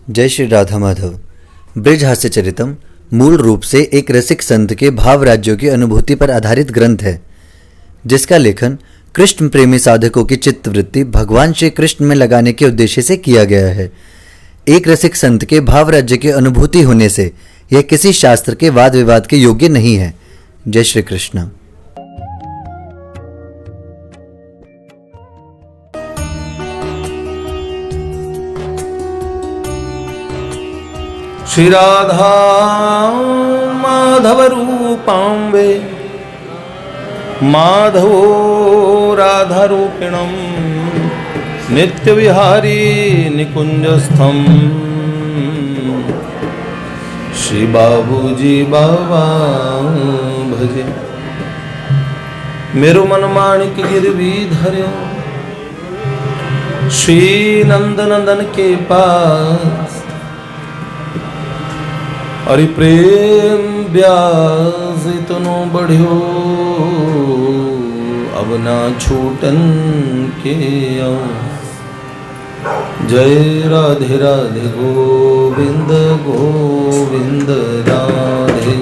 जय श्री राधा माधव। ब्रज हास्य चरितम मूल रूप से एक रसिक संत के भाव राज्यों की अनुभूति पर आधारित ग्रंथ है, जिसका लेखन कृष्ण प्रेमी साधकों की चित्तवृत्ति भगवान श्री कृष्ण में लगाने के उद्देश्य से किया गया है। एक रसिक संत के भाव राज्य की अनुभूति होने से यह किसी शास्त्र के वाद विवाद के योग्य नहीं है। जय श्री कृष्ण। श्री राधा माधव रूपां वे माधवो राधा रूपिणं नित्य विहारी निकुंजस्थम श्री बाबूजी बाबा भजे। मेरो मन माणिक गिरवी धर्यो श्री नंद नंदन के पास, अरे प्रेम ब्याज इतनो बढ़ियो अब ना छूटन के आस। जय राधे राधे गोविंद गोविंद राधे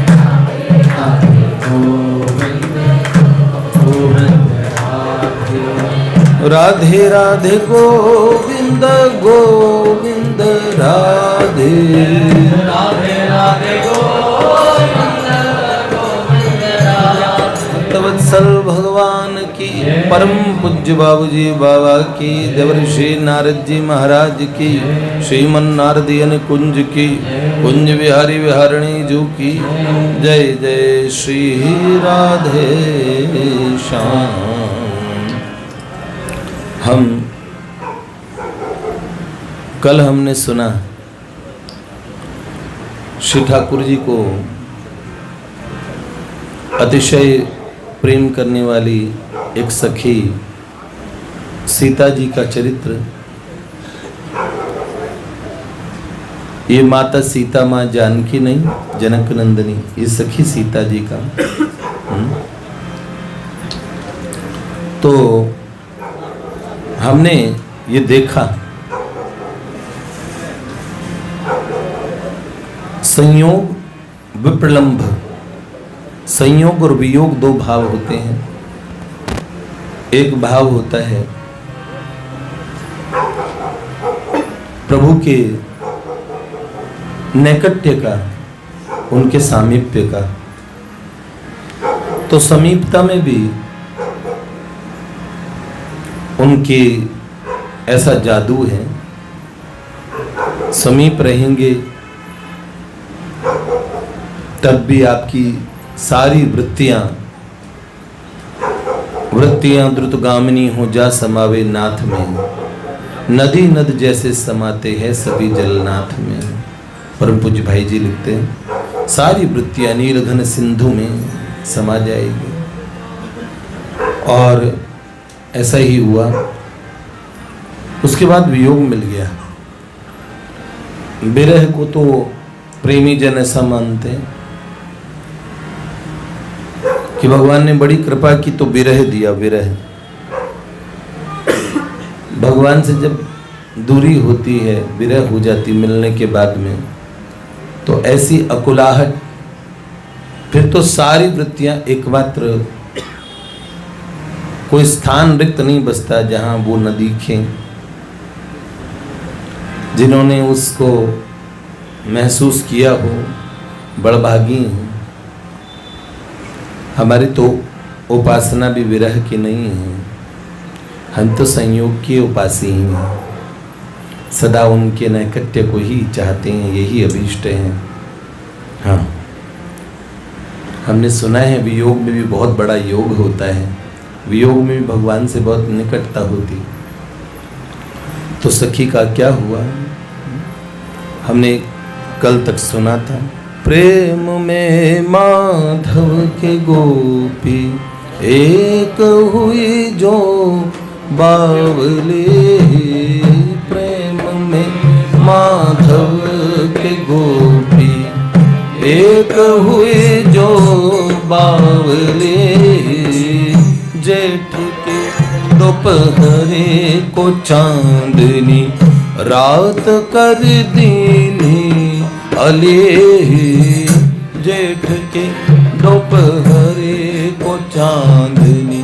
राधे राधे गोविंद गोविंद राधे राधे राधे गोविंद गोविंद राधे। वत्सल भगवान की, परम पूज्य बाबूजी बाबा की, देवर्षि नारद जी महाराज की, श्रीमन नारदीयन कुंज की, कुंज विहारी विहारणी जू की जय जय श्री राधे श्याम। कल हमने सुना श्री ठाकुर जी को अतिशय प्रेम करने वाली एक सखी सीता जी का चरित्र। ये माता सीता माँ जानकी नहीं, जनक नंदिनी, ये सखी सीता जी का। तो हमने ये देखा संयोग विप्रलंभ, संयोग और वियोग दो भाव होते हैं। एक भाव होता है प्रभु के नैकट्य का, उनके सामीप्य का। तो समीपता में भी उनके ऐसा जादू है, समीप रहेंगे तब भी आपकी सारी वृत्तियां द्रुतगामिनी हो जा समावे नाथ में, नदी नद जैसे समाते हैं सभी जलनाथ में। परम पूज्य भाई जी लिखते हैं सारी वृत्तियां नीलघन सिंधु में समा जाएगी। और ऐसा ही हुआ। उसके बाद वियोग मिल गया। विरह को तो प्रेमी जन ऐसा मानते हैं कि भगवान ने बड़ी कृपा की तो विरह दिया। विरह भगवान से जब दूरी होती है, विरह हो जाती मिलने के बाद में, तो ऐसी अकुलाहट, फिर तो सारी वृत्तियां एकमात्र, कोई स्थान रिक्त नहीं बचता जहां वो न दिखें। जिन्होंने उसको महसूस किया हो बड़भागी हैं। हमारी तो उपासना भी विरह की नहीं है, हम तो संयोग की उपासी हैं। सदा उनके नैकट्य को ही चाहते हैं, यही अभीष्ट है। हाँ, हमने सुना है वियोग में भी बहुत बड़ा योग होता है, वियोग में भी भगवान से बहुत निकटता होती। तो सखी का क्या हुआ हमने कल तक सुना था। प्रेम में माधव के गोपी एक हुई जो बावली, प्रेम में माधव के गोपी एक हुई जो बावली, जेठ के दोपहरे को चांदनी रात कर दीनी अले जेठ के दोपहरे को चांदनी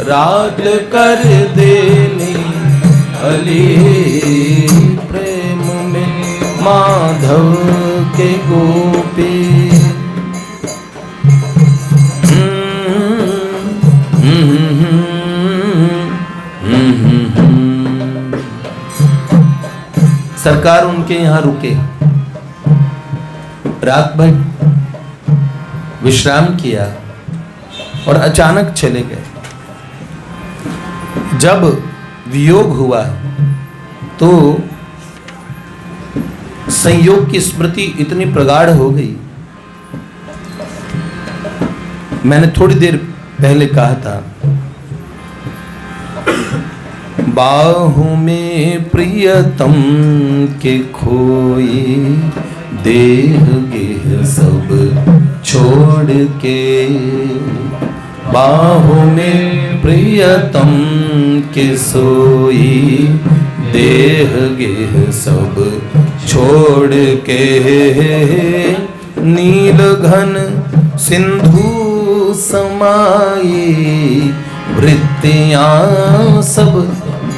रात कर देनी अली प्रेम में माधव के गोपी सरकार उनके यहाँ रुके, रात भर विश्राम किया और अचानक चले गए। जब वियोग हुआ तो संयोग की स्मृति इतनी प्रगाढ़ हो गई। मैंने थोड़ी देर पहले कहा था, बाहों में प्रियतम के खोई देह गेह सब छोड़ के, बाहों में प्रियतम के सोई देह गेह सब छोड़ के, नील घन सिंधु समाई वृत्तियां सब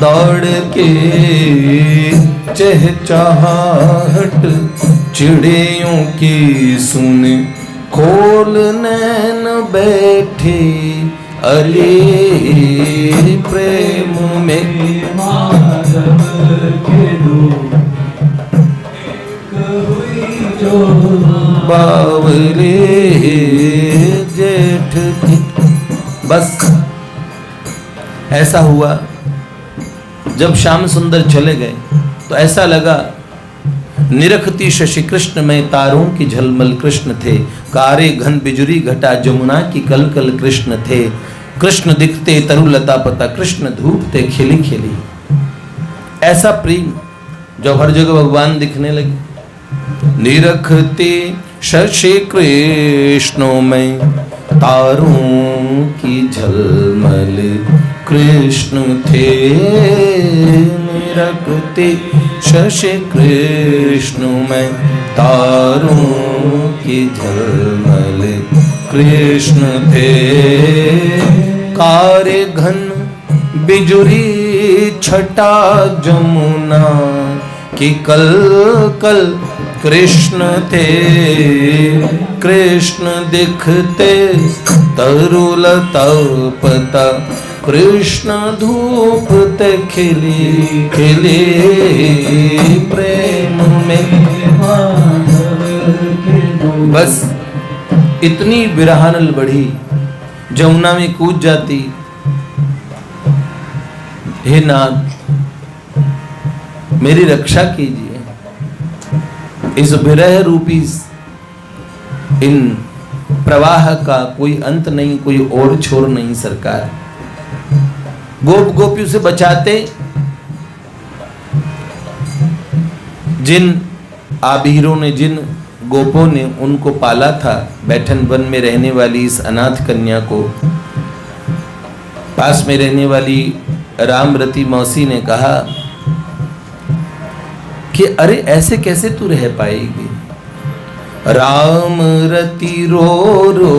दौड़ के, चहचहाहट चिड़ियों की सुन खोल नैन बैठे अली प्रेम में माधव के दो बावले जेठ की। बस ऐसा हुआ। जब श्याम सुंदर चले गए तो ऐसा लगा निरखती शशि कृष्ण में तारों की झलमल कृष्ण थे, कारे घन बिजुरी घटा जमुना की कलकल कृष्ण थे, कृष्ण दिखते तरुलता पता कृष्ण धूपते खिली खिली। ऐसा प्रेम जब हर जगह भगवान दिखने लगे। निरखते शशि कृष्णों में तारों की झलमल कृष्ण थे, निरखते शशि कृष्ण में तारों की झलमल कृष्ण थे, कारे घन बिजुरी छटा जमुना की कल कल कृष्ण थे, कृष्ण दिखते तरुलता पता कृष्ण धूप ते खिली खिली प्रेम में। बस इतनी बिरहानल बढ़ी, जमुना में कूद जाती, हे नाथ मेरी रक्षा कीजिए, इस विरह रूपी इन प्रवाह का कोई अंत नहीं, कोई और छोर नहीं सरकार। गोप गोपियों से बचाते, जिन आबीरों ने जिन गोपों ने उनको पाला था, बैठन वन में रहने वाली इस अनाथ कन्या को पास में रहने वाली रामरती मौसी ने कहा कि अरे ऐसे कैसे तू रह पाएगी। राम रति रो रो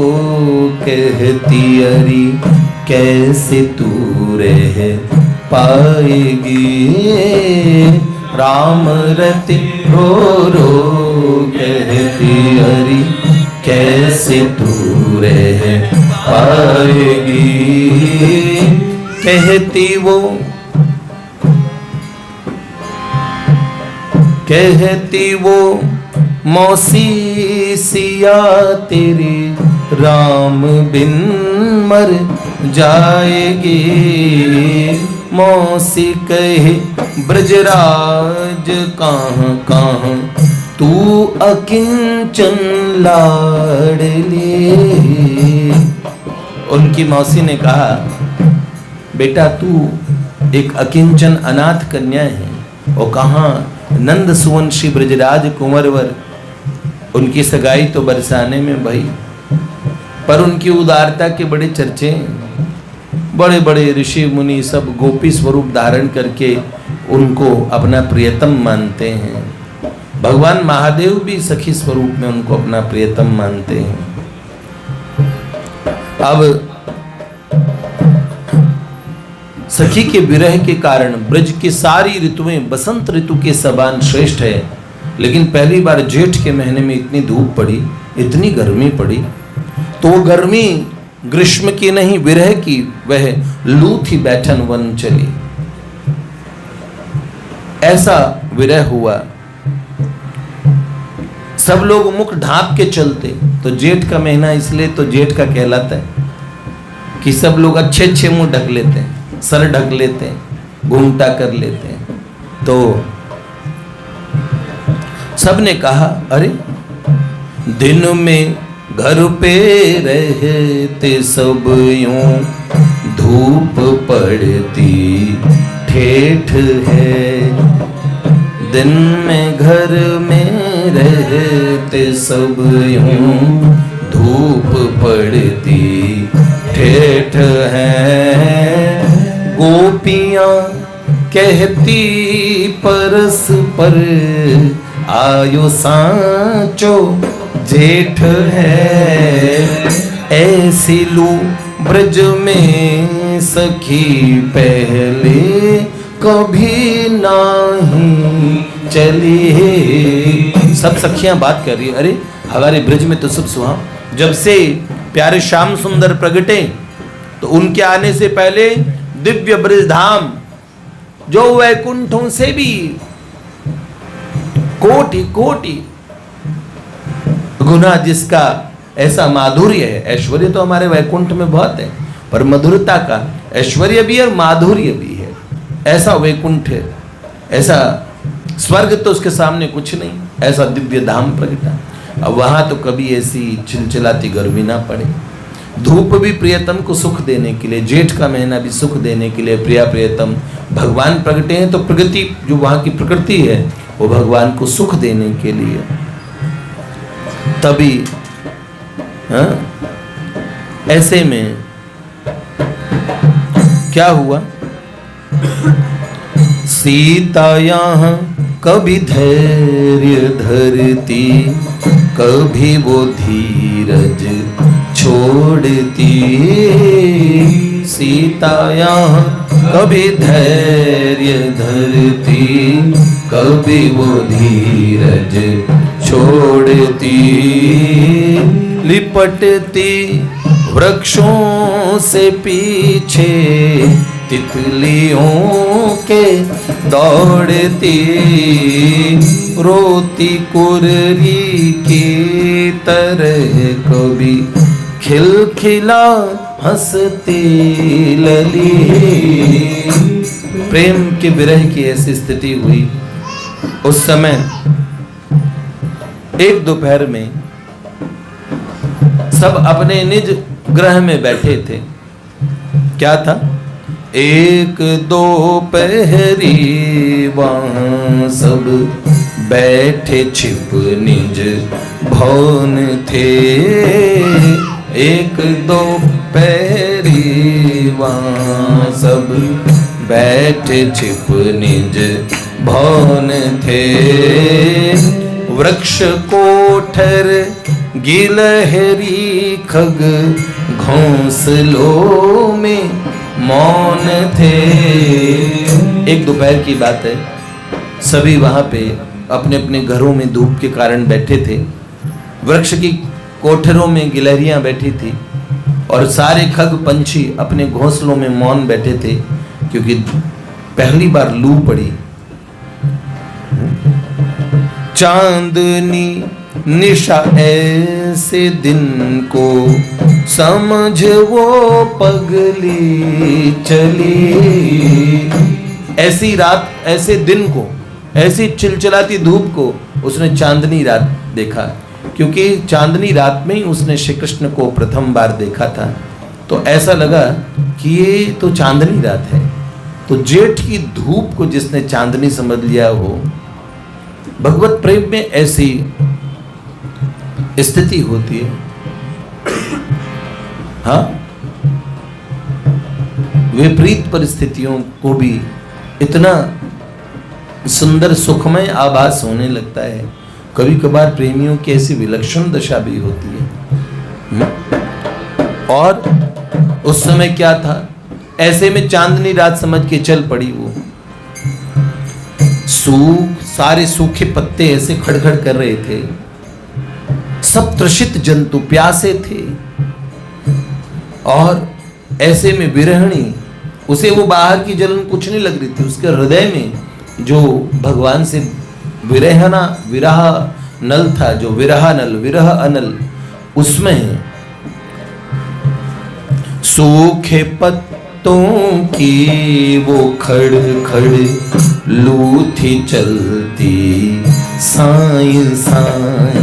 कहती अरी कैसे तू रह पाएगी, राम रति रो रो कहती अरी कैसे तू रह पाएगी, कहती वो कहती वो मौसी सिया तेरी राम बिन मर जाएगी, मौसी कहे ब्रजराज कहाँ कहाँ तू अकिंचन लाडली। उनकी मौसी ने कहा बेटा तू एक अकिंचन अनाथ कन्या है, और कहाँ नंद सुवंशी ब्रजराज कुंवरवर, उनकी सगाई तो बरसाने में भई, पर उनकी उदारता के बड़े चर्चे, बड़े बड़े ऋषि मुनि सब गोपी स्वरूप धारण करके उनको अपना प्रियतम मानते हैं। भगवान महादेव भी सखी स्वरूप में उनको अपना प्रियतम मानते हैं। अब सखी के विरह के कारण ब्रज की सारी ऋतुएं बसंत ऋतु के समान श्रेष्ठ है, लेकिन पहली बार जेठ के महीने में इतनी धूप पड़ी, इतनी गर्मी पड़ी, तो वो गर्मी ग्रीष्म की नहीं विरह की, वह लू थी बैठन वन चली, ऐसा विरह हुआ। सब लोग मुख ढांप के चलते, तो जेठ का महीना इसलिए तो जेठ का कहलाता है कि सब लोग अच्छे अच्छे मुंह ढक लेते हैं, सर ढक लेते हैं, घूमटा कर लेते हैं। तो सबने कहा अरे दिन में घर पे रहते सब यूं, धूप पड़ती ठेठ है। दिन में घर में रहते सब यूं, धूप पड़ती ठेठ है। गोपियां कहती परस्पर, आयो सांचो जेठ है। ऐसी लू ब्रज में सखी पहले कभी नहीं चली। सब सखियां बात कर रही है, अरे हमारे ब्रज में तो सब सुहाव, जब से प्यारे श्याम सुंदर प्रगटे तो उनके आने से पहले दिव्य ब्रज धाम जो वैकुंठों से भी कोटि कोटि गुना जिसका ऐसा माधुर्य है। ऐश्वर्य तो हमारे वैकुंठ में बहुत है, पर मधुरता का ऐश्वर्य भी है और माधुर्य भी है। ऐसा वैकुंठ है, ऐसा स्वर्ग तो उसके सामने कुछ नहीं, ऐसा दिव्य धाम प्रगटा। अब वहां तो कभी ऐसी चिलचिलाती गर्मी ना पड़े। धूप भी प्रियतम को सुख देने के लिए, जेठ का महीना भी सुख देने के लिए प्रिया प्रियतम भगवान प्रगटे हैं। तो प्रगति जो वहां की प्रकृति है वो भगवान को सुख देने के लिए। तभी ऐसे में क्या हुआ, सीता यहाँ कभी धैर्य धरती, कभी वो धीरज छोड़ती। सीता यहाँ कभी धैर्य धरती, कभी वो धीरज छोड़ती। लिपटती वृक्षों से पीछे, तितलियों के दौड़ती। रोती कुर्री की तरह कभी खिलखिला हंसती लली। प्रेम के विरह की ऐसी स्थिति हुई। उस समय एक दोपहर में सब अपने निज गृह में बैठे थे। क्या था, एक दोपहरी वहां सब बैठे छिप निज भवन थे। एक दोपहरी वहां सब बैठे छिप निज भवन थे। वृक्ष कोठर गिलहरी खग घोंसलों में मौन थे। एक दोपहर की बात है, सभी वहां पे अपने अपने घरों में धूप के कारण बैठे थे। वृक्ष की कोठरों में गिलहरियां बैठी थी और सारे खग पंछी अपने घोंसलों में मौन बैठे थे, क्योंकि पहली बार लू पड़ी। चांदनी निशा ऐसे दिन को समझ वो पगली चली। ऐसी रात, ऐसे दिन को, ऐसी चिलचिलाती धूप को उसने चांदनी रात देखा, क्योंकि चांदनी रात में ही उसने श्री कृष्ण को प्रथम बार देखा था। तो ऐसा लगा कि ये तो चांदनी रात है। तो जेठ की धूप को जिसने चांदनी समझ लिया हो, भगवत प्रेम में ऐसी स्थिति होती है। हाँ, विपरीत परिस्थितियों को भी इतना सुंदर सुखमय आभास होने लगता है। कभी कभार प्रेमियों की ऐसी विलक्षण दशा भी होती है। और उस समय क्या था, ऐसे में चांदनी रात समझ के चल पड़ी वो। सारे सूखे पत्ते ऐसे खड़खड़ कर रहे थे, सब त्रसित जंतु प्यासे थे। और ऐसे में विरहणी, उसे वो बाहर की जलन कुछ नहीं लग रही थी, उसके हृदय में जो भगवान से विरह नल था, जो विरह नल, विरह अनल, उसमें सूखे पत्तों की वो खड़ खड़ लू थी चलती साई साई।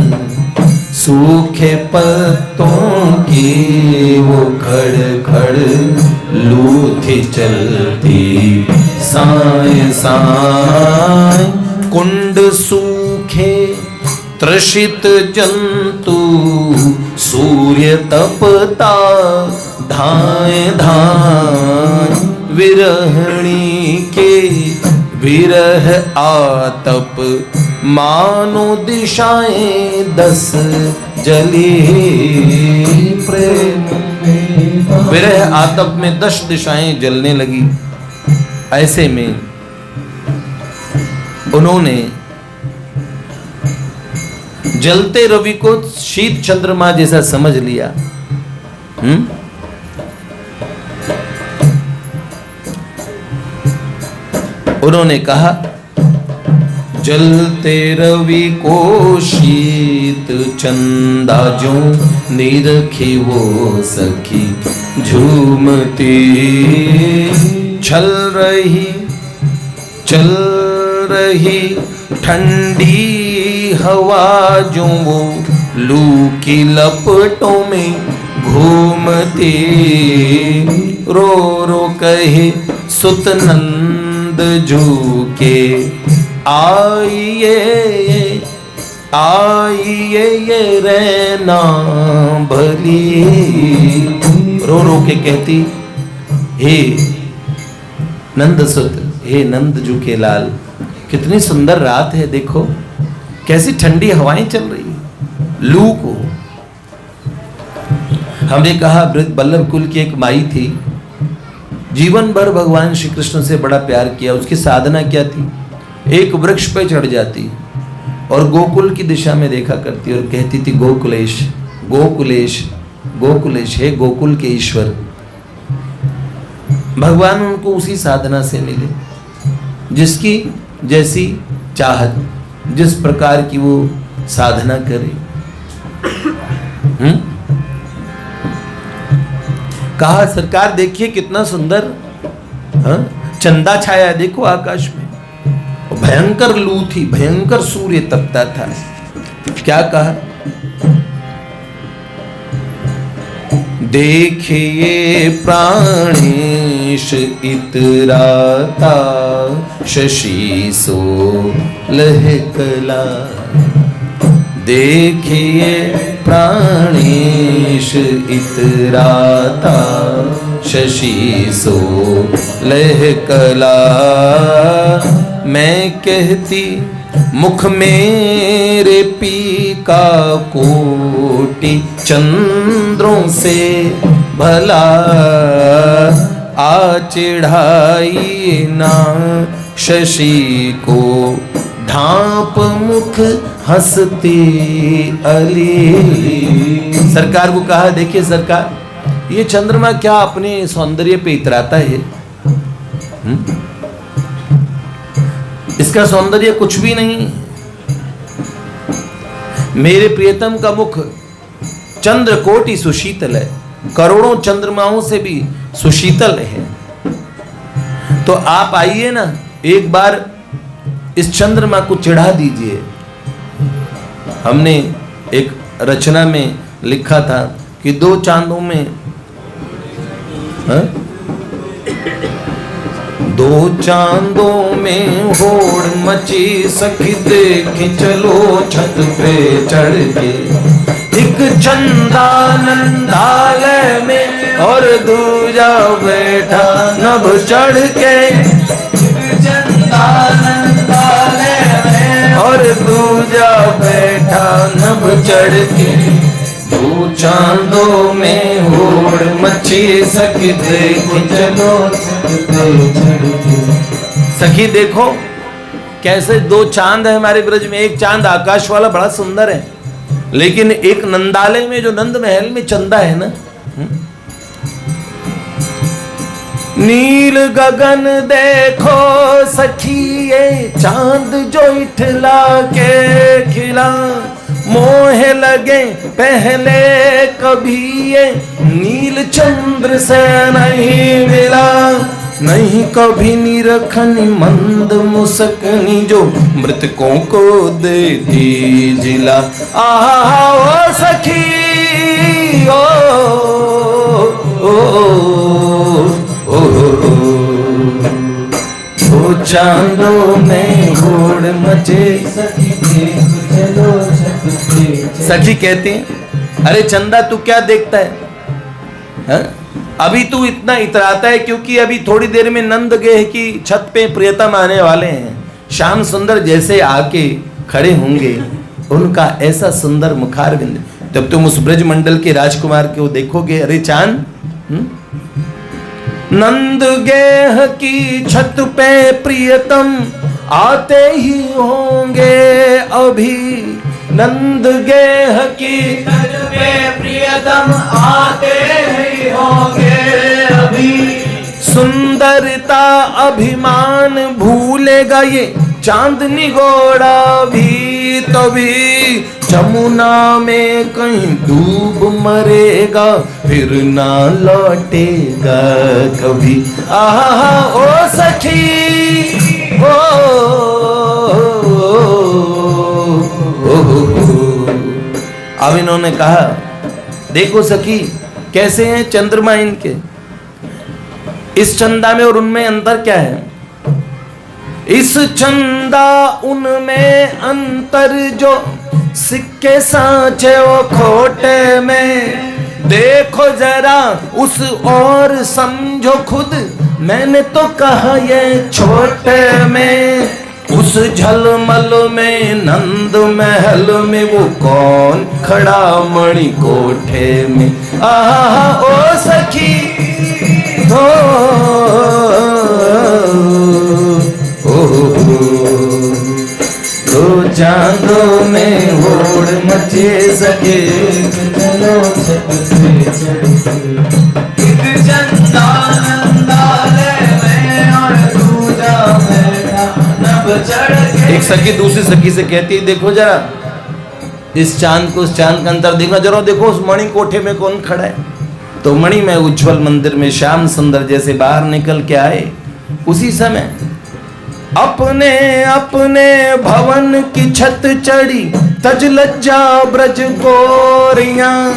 सूखे पत्तों की वो खड़ खड़ लू थी चलती साई साई। कुंड सूखे त्रसित जंतु सूर्य तपता धाए धाए। विरहणी के विरह आतप मानो दिशाएं 10 जली प्रेम। विरह आतप में 10 दिशाएं जलने लगी। ऐसे में उन्होंने जलते रवि को शीत चंद्रमा जैसा समझ लिया। उन्होंने कहा, जलते रवि को शीत चंदा जो निरखी वो सखी झूमती। चल रही ठंडी हवा जो वो लू की लपटों में घूमती। रो रो कहे सुत नंद झूके आइए ये रहना भली। रो रो के कहती, हे नंद सुत, हे नंद झूके लाल, कितनी सुंदर रात है, देखो कैसी ठंडी हवाएं चल रही है। लू को हमने कहा, वल्लभ कुल की एक माई थी, जीवन भर भगवान श्री कृष्ण से बड़ा प्यार किया। उसकी साधना क्या थी, एक वृक्ष पे चढ़ जाती और गोकुल की दिशा में देखा करती और कहती थी, गोकुलेश गोकुलेश गोकुलेश, हे गोकुल के ईश्वर। भगवान उनको उसी साधना से मिले, जिसकी जैसी चाहत, जिस प्रकार की वो साधना करे। कहा, सरकार देखिए कितना सुंदर चंदा छाया, देखो आकाश में। भयंकर लू थी, भयंकर सूर्य तपता था। क्या कहा, देखिए प्राणेश इतराता शशि सो लहकला। देखिए प्राणेश इतराता शशि सो लहकला। मैं कहती मुख मेरे पीका कोटि चंद्रों से भला। आ चिढ़ाई ना शशि को ढांप मुख हंसती अली। सरकार को कहा, देखिए सरकार, ये चंद्रमा क्या अपने सौंदर्य पे इतराता है? इसका सौंदर्य कुछ भी नहीं। मेरे प्रियतम का मुख चंद्र कोटि सुशीतल है, करोड़ों चंद्रमाओं से भी सुशीतल है। तो आप आइए ना, एक बार इस चंद्रमा को चिढ़ा दीजिए। हमने एक रचना में लिखा था कि 2 चांदों में 2 चांदों में होड़ मची सखी, देखी चलो छत पे चढ़ के। एक चंदा नंदालय में और दूजा बैठा नभ चढ़ के। चंदा नंदा और दूजा बैठा नभ चढ़ के, दो चांदों में होड़ मची सखी देख चलो सखी। देखो कैसे दो चांद है हमारे ब्रज में। एक चांद आकाश वाला बड़ा सुंदर है, लेकिन एक नंदालय में जो नंद महल में चंदा है ना, नील गगन देखो सखी ये चांद जो इठला के खिला, मोह लगे पहले कभी ये नील चंद्र से नहीं मिला, नहीं कभी निरखनी मंद मुस्कनी जो मृतकों को देती जिला। आहा ओ सखी ओ ओ ओ चांदों में होड़ मचे सखी कहती हैं अरे चंदा तू क्या देखता है? अभी तू इतना इतराता है क्योंकि अभी थोड़ी देर में नंद गेह की छत पे प्रियतम आने वाले हैं। श्याम सुंदर जैसे आके खड़े होंगे, उनका ऐसा सुंदर मुखारविंद, जब तुम उस ब्रज मंडल के राजकुमार को देखोगे, अरे चांद नंद गेह की छत पे प्रियतम आते ही होंगे अभी, नंद गेह की छत पे प्रियतम आते ही होंगे अभी, सुंदरता अभिमान भूलेगा ये चांदनी घोड़ा भी, तभी जमुना में कहीं डूब मरेगा फिर ना लौटेगा कभी। आहा ओ सखी ओ, अब इन्होंने कहा देखो सखी कैसे हैं चंद्रमा इनके, इस चंदा में और उनमें अंतर क्या है? इस चंदा उनमें अंतर जो सिक्के सांचे वो खोटे में, देखो जरा उस और समझो खुद, मैंने तो कहा ये छोटे में, उस झलमल में नंद महल में वो कौन खड़ा मणि कोठे में। आहा ओ सखी ओ, दो चांदों में होड़ मचे सके, एक चंदा नंदालय में और दूजा बैठा नभ चढ़ के। एक सखी दूसरी सखी से कहती देखो जरा इस चांद को, उस चांद का अंतर देखना जरा, देखो उस मणि कोठे में कौन खड़ा है। तो मणि में उज्जवल मंदिर में श्याम सुंदर जैसे बाहर निकल के आए, उसी समय अपने अपने भवन की छत चढ़ी तज लज्जा ब्रज गोरियां,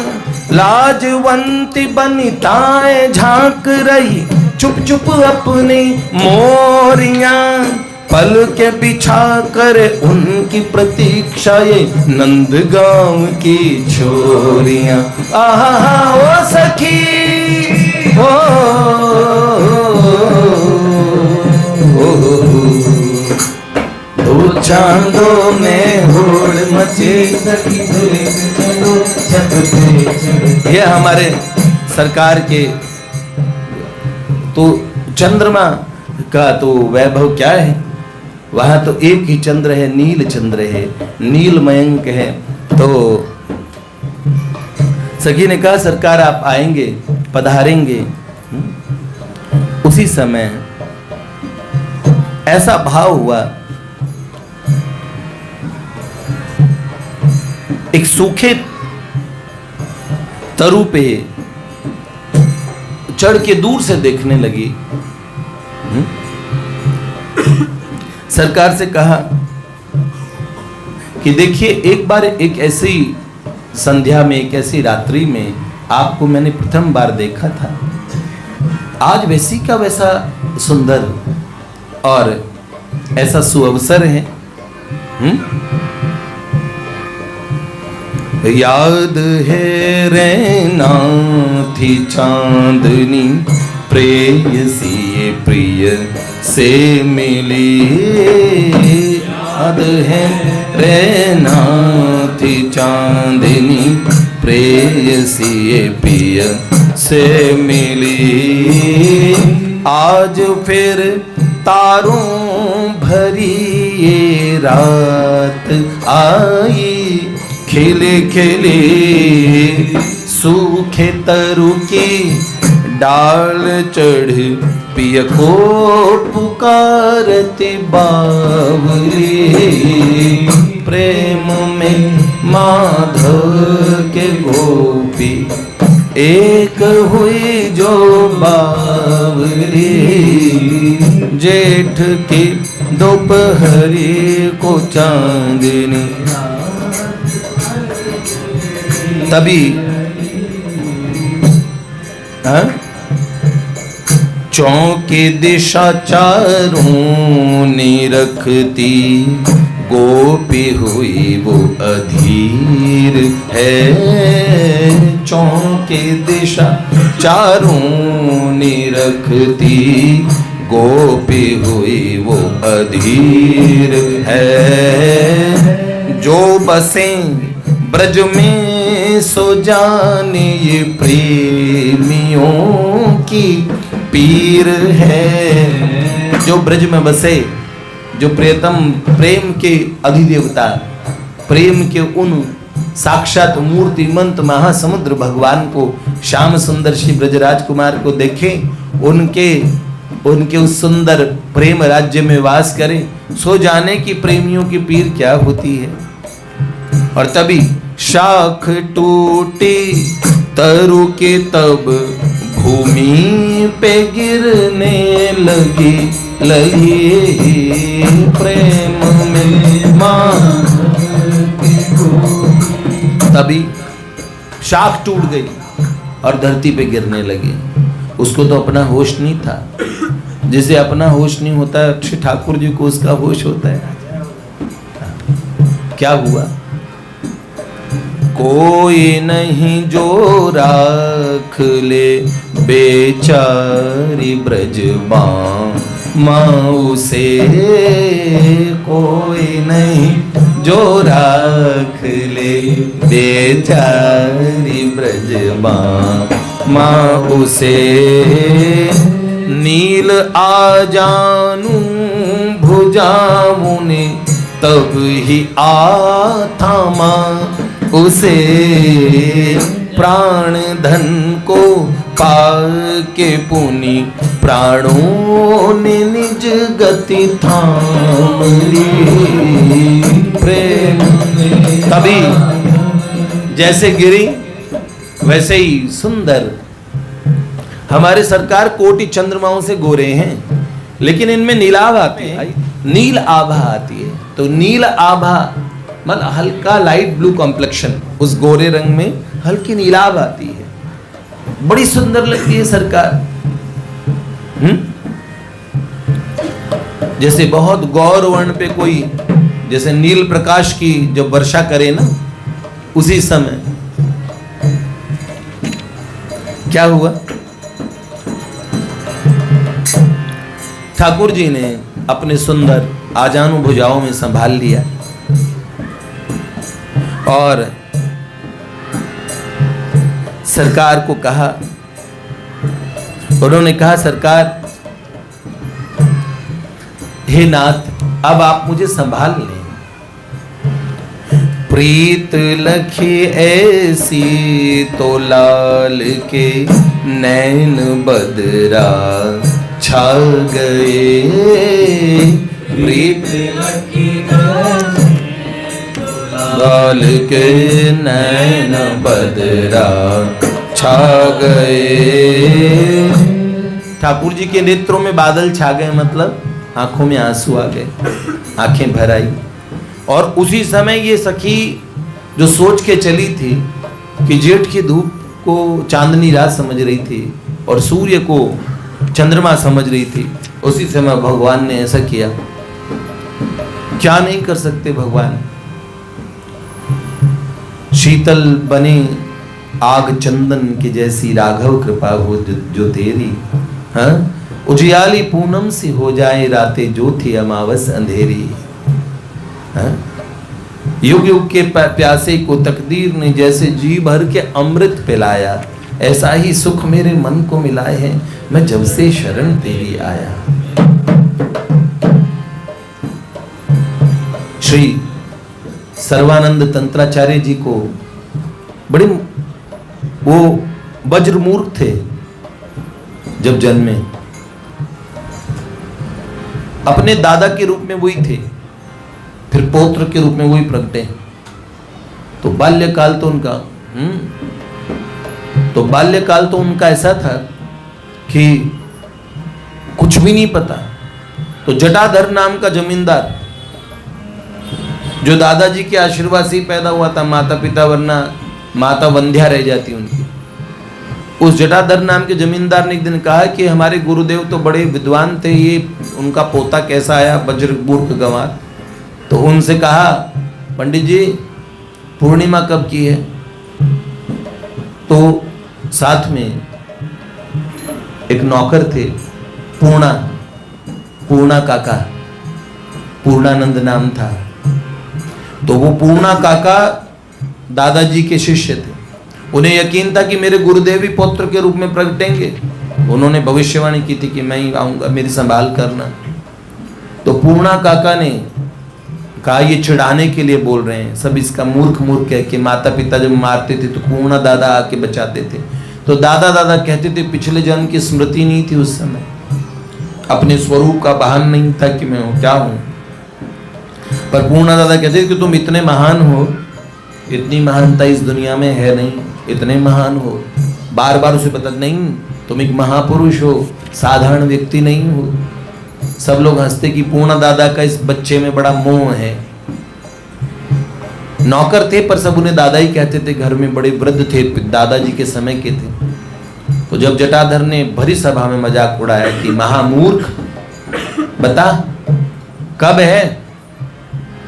लाजवंती बनिताएं झांक रही चुप चुप अपनी मोरियां, पल के बिछा कर उनकी प्रतीक्षा ये नंदगांव की छोरियां। आहा ओ सखी ओ, दो चांदों में होड़ मचे सखी चलो छत पे। ये हमारे सरकार के तो चंद्रमा का तो वैभव क्या है, वहां तो एक ही चंद्र है, नील चंद्र है, नील मयंक है। तो सखी ने कहा सरकार आप आएंगे, पधारेंगे। उसी समय ऐसा भाव हुआ, एक सूखे तरु पे चढ़ के दूर से देखने लगी। सरकार से कहा कि देखिए एक बार एक ऐसी संध्या में, एक ऐसी रात्रि में आपको मैंने प्रथम बार देखा था, आज वैसी का वैसा सुंदर और ऐसा सुअवसर है। याद है रैना थी चांदनी, प्रेयसी प्रिय से मिली, याद है रहना थी चांदनी प्रेयसी ये पिया से मिली। आज फिर तारों भरी ये रात आई, खिले खिले सूखे तरु की डाल चढ़ पिया को पुकारते बावली। प्रेम में माधव के गोपी एक हुई जो बावली। जेठ की दोपहरी को चांदनी, तभी चौकी दिशा चारों ने रखती, गोपी हुई वो अधीर है। चौकी दिशा चारों ने रखती, गोपी हुई वो अधीर है। जो बसे ब्रज में सो जाने ये प्रेमियों की पीर है। जो ब्रज में बसे, जो प्रियतम प्रेम के अधिदेवता, प्रेम के उन साक्षात मूर्तिमंत महासमुद्र भगवान को, श्याम सुंदर श्री ब्रजराज कुमार को देखें, उनके उस सुंदर प्रेम राज्य में वास करें, सो जाने की प्रेमियों की पीर क्या होती है। और तभी शाख टूटी तरु के तब भूमि पे गिरने लगी प्रेम में मां। तभी शाख टूट गई और धरती पे गिरने लगी। उसको तो अपना होश नहीं था, जिसे अपना होश नहीं होता श्री ठाकुर जी को उसका होश होता है। क्या हुआ? कोई नहीं जो राख ले बेचारी ब्रजबाऊ से, कोई नहीं जो राख ले बेचारी ब्रजबाऊ से। नील आ जानू भुजाओं ने तब ही आ थामा उसे, प्राण धन को पाके पुनि प्राणों ने निज गति थाम ली। प्रेम तभी जैसे गिरी वैसे ही सुंदर। हमारे सरकार कोटि चंद्रमाओं से गोरे हैं, लेकिन इनमें नीलाभा आती है, नील आभा आती है। तो नील आभा मतलब हल्का लाइट ब्लू कॉम्प्लेक्शन, उस गोरे रंग में हल्की नीलाभ आती है, बड़ी सुंदर लगती है सरकार। जैसे बहुत गौर वर्ण पे कोई जैसे नील प्रकाश की जब वर्षा करे ना, उसी समय क्या हुआ? ठाकुर जी ने अपने सुंदर आजानु भुजाओं में संभाल लिया और सरकार को कहा, उन्होंने कहा सरकार, हे नाथ अब आप मुझे संभाल लें। प्रीत लखी ऐसी तो लाल के नैन बदरा छा गए। प्रीत लखी लाल के नैन बदरा छा गए। ठाकुर जी के नेत्रों में बादल छा गए, मतलब आंखों में आंसू आ गए, आंखें भर आई। और उसी समय ये सखी जो सोच के चली थी कि जेठ की धूप को चांदनी रात समझ रही थी और सूर्य को चंद्रमा समझ रही थी, उसी समय भगवान ने ऐसा किया। क्या नहीं कर सकते भगवान? शीतल बने आग चंदन के जैसी राघव कृपा हो जो तेरी, हाँ उजियाली पूनम सी हो जाए रातें जो थी अमावस अंधेरी। युग युग के प्यासे को तकदीर ने जैसे जी भर के अमृत पिलाया, ऐसा ही सुख मेरे मन को मिला है, मैं जब से शरण तेरी आया। श्री सर्वानंद तंत्राचार्य जी को बड़े, वो वज्रमूर्ख थे जब जन्मे, अपने दादा के रूप में वही थे, फिर पौत्र के रूप में वही प्रगटे। तो बाल्यकाल तो उनका ऐसा था कि कुछ भी नहीं पता। तो जटाधर नाम का जमींदार जो दादाजी के आशीर्वाद से पैदा हुआ था, माता पिता वरना माता वंध्या रह जाती उनकी, उस जटाधर नाम के जमींदार ने एक दिन कहा कि हमारे गुरुदेव तो बड़े विद्वान थे, ये उनका पोता कैसा आया वज्रमूर्ख गंवार। तो उनसे कहा, पंडित जी पूर्णिमा कब की है? तो साथ में एक नौकर थे, पूर्णा काका, पूर्णानंद नाम था। तो वो पूर्णा काका दादाजी के शिष्य थे। उन्हें यकीन था कि मेरे गुरुदेव ही पौत्र के रूप में प्रगटेंगे। उन्होंने भविष्यवाणी की थी कि मैं ही आऊंगा, मेरी संभाल करना। तो पूर्णा काका ने कहा ये चिढ़ाने के लिए बोल रहे हैं, सब इसका मूर्ख कह के, माता पिता जब मारते थे तो पूर्णा दादा आके बचाते थे। तो दादा कहते थे पिछले जन्म की स्मृति नहीं थी उस समय, अपने स्वरूप का भान नहीं था कि मैं क्या हूं। पर पूर्णा दादा कहते थे कि तुम इतने महान हो, इतनी महानता इस दुनिया में है नहीं, इतने महान हो। बार बार उसे बता, नहीं तुम एक महापुरुष हो, साधारण व्यक्ति नहीं हो। सब लोग हंसते कि पूर्णा दादा का इस बच्चे में बड़ा मोह है। नौकर थे पर सब उन्हें दादा ही कहते थे, घर में बड़े वृद्ध थे, दादाजी के समय के थे। तो जब जटाधर ने भरी सभा में मजाक उड़ाया कि महामूर्ख बता कब है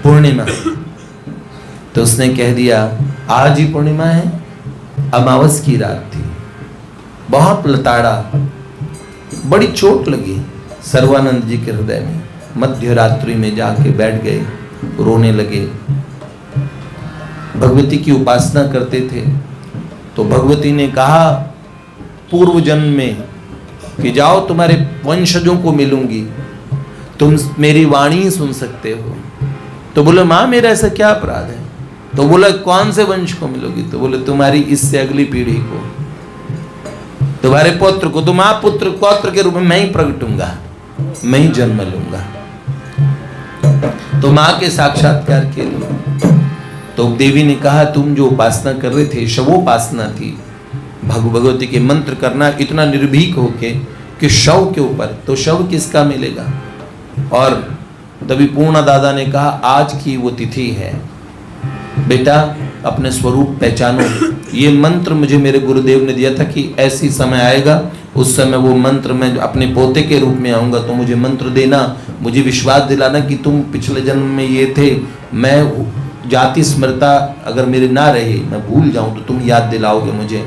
पूर्णिमा, तो उसने कह दिया आज ही पूर्णिमा है, अमावस की रात थी। बहुत लताड़ा, बड़ी चोट लगी सर्वानंद जी के हृदय में। मध्य रात्रि में जाके बैठ गए, रोने लगे। भगवती की उपासना करते थे। तो भगवती ने कहा पूर्व जन्म में कि जाओ तुम्हारे वंशजों को मिलूंगी, तुम मेरी वाणी सुन सकते हो। तो बोले माँ मेरा ऐसा क्या अपराध है? तो बोला कौन से वंश को मिलोगी? तो बोले तुम्हारी इससे अगली पीढ़ी को, तुम्हारे पुत्र को, तुम आप पुत्र पौत्र के रूप में मैं ही प्रगटूंगा, मैं ही जन्म लूंगा। तो माँ के साक्षात्कार के लिए तो देवी ने कहा तुम जो उपासना कर रहे थे शवोपासना थी, भगवती के मंत्र करना इतना निर्भीक होके कि शव के ऊपर, तो शव किसका मिलेगा? और तभी पूर्णा दादा ने कहा आज की वो तिथि है, बेटा अपने स्वरूप पहचानो। ये मंत्र मुझे मेरे गुरुदेव ने दिया था कि ऐसी समय आएगा, उस समय वो मंत्र मैं अपने पोते के रूप में आऊंगा, तो मुझे मंत्र देना, मुझे विश्वास दिलाना कि तुम पिछले जन्म में ये थे। मैं जाति स्मृता अगर मेरे ना रहे, मैं भूल जाऊं, तो तुम याद दिलाओगे मुझे।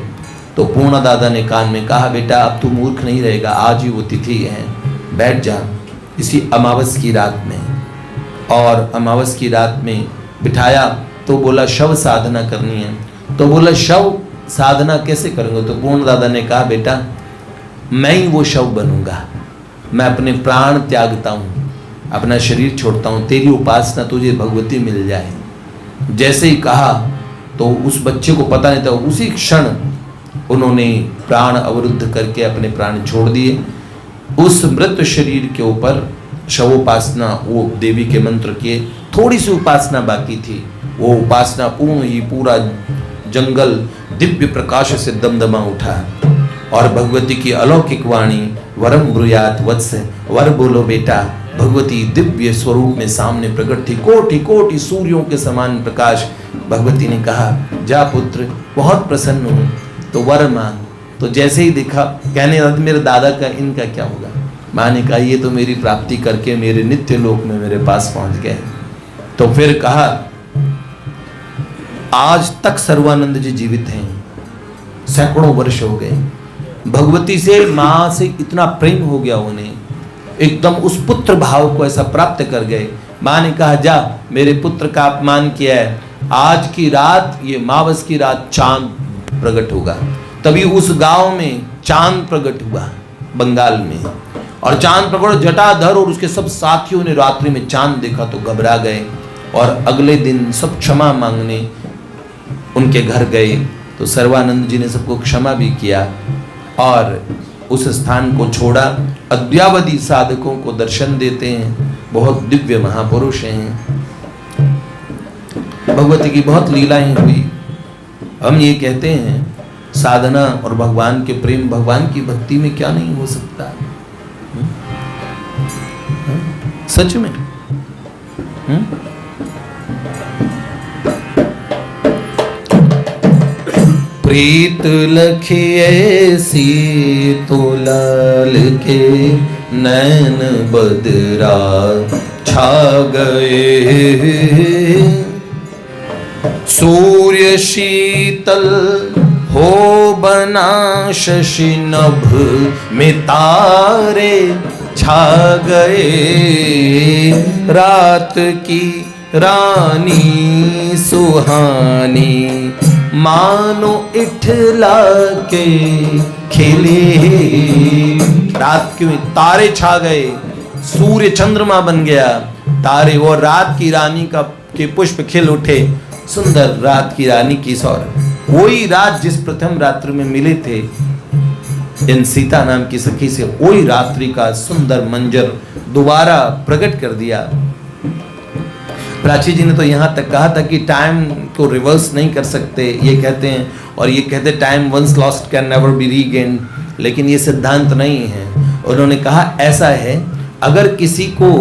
तो पूर्णा दादा ने कान में कहा बेटा अब तू मूर्ख नहीं रहेगा, आज ही वो तिथि है, बैठ जा इसी अमावस की रात में। और अमावस की रात में बिठाया तो बोला शव साधना करनी है। तो बोला शव साधना कैसे करूँगा? तो पूर्ण दादा ने कहा बेटा मैं ही वो शव बनूंगा, मैं अपने प्राण त्यागता हूँ, अपना शरीर छोड़ता हूँ, तेरी उपासना तुझे भगवती मिल जाए। जैसे ही कहा तो उस बच्चे को पता नहीं था, उसी क्षण उन्होंने प्राण अवरुद्ध करके अपने प्राण छोड़ दिए। उस मृत शरीर के ऊपर शवोपासना वो देवी के मंत्र किए। थोड़ी सी उपासना बाकी थी, वो उपासना पूर्ण ही पूरा जंगल दिव्य प्रकाश से दमदमा उठा और भगवती की अलौकिक वाणी वरम ब्रूयात वत्स, वर बोलो बेटा। भगवती दिव्य स्वरूप में सामने प्रकट थी, कोटि कोटि सूर्यों के समान प्रकाश। भगवती ने कहा जा पुत्र बहुत प्रसन्न हूँ, तो वर मांग। तो जैसे ही देखा कहने लगा मेरे दादा का इनका क्या होगा? माँ ने कहा ये तो मेरी प्राप्ति करके मेरे नित्य लोक में मेरे पास पहुंच गए। तो फिर कहा आज तक सर्वानंद जी जीवित हैं, सैकड़ों वर्ष हो गए। भगवती से माँ से इतना प्रेम हो गया उन्हें, एकदम उस पुत्र भाव को ऐसा प्राप्त कर गए माँ ने कहा जा, मेरे पुत्र का अपमान किया है, आज की रात, ये मावस की रात, चांद प्रकट होगा। तभी उस गांव में चांद प्रकट हुआ, बंगाल में। और चांद प्रकट, जटाधर और उसके सब साथियों ने रात्रि में चांद देखा तो घबरा गए, और अगले दिन सब क्षमा मांगने उनके घर गए। तो सर्वानंद जी ने सबको क्षमा भी किया और उस स्थान को छोड़ा। अद्यावधि साधकों को दर्शन देते हैं, बहुत दिव्य महापुरुष हैं। भगवती की बहुत लीलाएं हुई। हम ये कहते हैं साधना और भगवान के प्रेम, भगवान की भक्ति में क्या नहीं हो सकता, सच में। प्रीत लखी ऐसी तो लाल के नैन बदरा छा गए। सूर्य शीतल हो बना शशि नभ में तारे छा गए। रात की रानी सुहानी मानो इठला के खिले। रात के तारे छा गए, सूर्य चंद्रमा बन गया, तारे और रात की रानी का के पुष्प खिल उठे। सुंदर रात की रानी की सौर, वही रात जिस प्रथम रात्रि में मिले थे इन सीता नाम की सखी से, वही रात्रि का सुंदर मंजर दोबारा प्रकट कर दिया। प्राची जी ने तो यहाँ तक कहा था कि टाइम को रिवर्स नहीं कर सकते, ये कहते हैं, और ये कहते time once lost can never be regain, लेकिन ये सिद्धांत नहीं है। उन्होंने कहा ऐसा है, अगर किसी को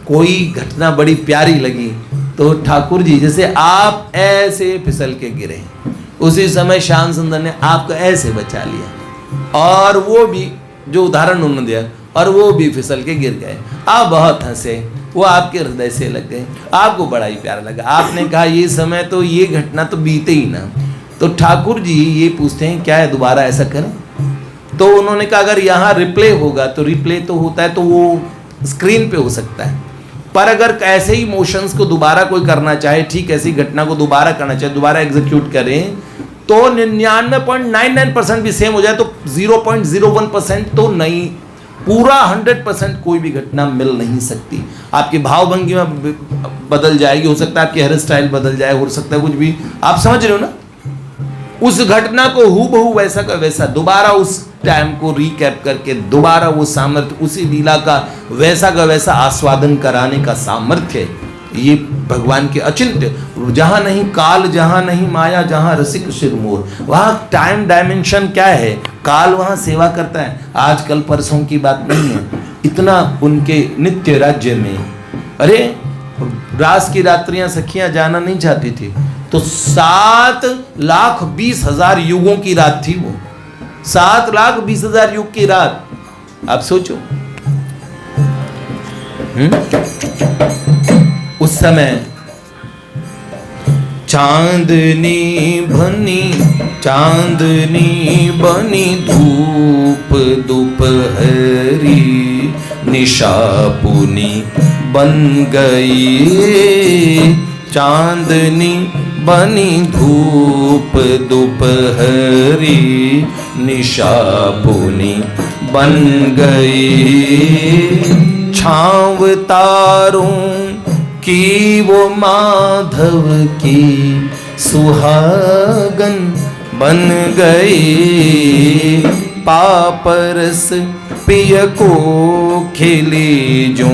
कोई घटना बड़ी प्यारी लगी तो ठाकुर जी जैसे आप ऐसे फिसल के गिरे, उसी समय श्याम सुंदर ने आपको ऐसे बचा लिया, और वो भी जो उदाहरण उन्होंने दिया, और वो भी फिसल के गिर गए। आप बहुत हंसे, वो आपके हृदय से लग गए, आपको बड़ा ही प्यारा लगा। आपने कहा ये समय तो, ये घटना तो बीते ही ना। तो ठाकुर जी ये पूछते हैं क्या है दोबारा ऐसा करें? तो उन्होंने कहा अगर यहाँ रिप्ले होगा तो रिप्ले तो होता है तो वो स्क्रीन पे हो सकता है, पर अगर ऐसे ही मोशंस को दोबारा कोई करना चाहे, ठीक ऐसी घटना को दोबारा करना चाहे, दोबारा एग्जीक्यूट करें, तो 99.99% भी सेम हो जाए तो 0.01% तो नहीं, पूरा 100% कोई भी घटना मिल नहीं सकती। आपकी भावभंगी में बदल जाएगी, हो सकता है आपकी हेयर स्टाइल बदल जाए, हो सकता है कुछ भी, आप समझ रहे हो ना। उस घटना को हूबहू वैसा का वैसा दोबारा उस टाइम को रिकैप करके दोबारा वो सामर्थ्य, उसी लीला का वैसा का वैसा आस्वादन कराने का सामर्थ्य, ये भगवान के अचिंत्य। जहां नहीं काल, जहां नहीं माया, जहां रसिक शिरमोर, वहां टाइम डायमेंशन क्या है, काल वहां सेवा करता है। आज कल परसों की बात नहीं है, इतना उनके नित्य राज्य में। अरे रास की रात्रियां सखियां जाना नहीं चाहती थी, तो 7,20,000 युगों की रात थी वो, 7,20,000 युग की रात। आप सोचो उस समय चांदनी बनी धूप दोपहरी, निशा पुनी बन गई। चांदनी बनी धूप दोपहरी, निशा पुनी बन गई। छांव तारों की वो माधव की सुहागन बन गई। पापरस पिय को खिली जो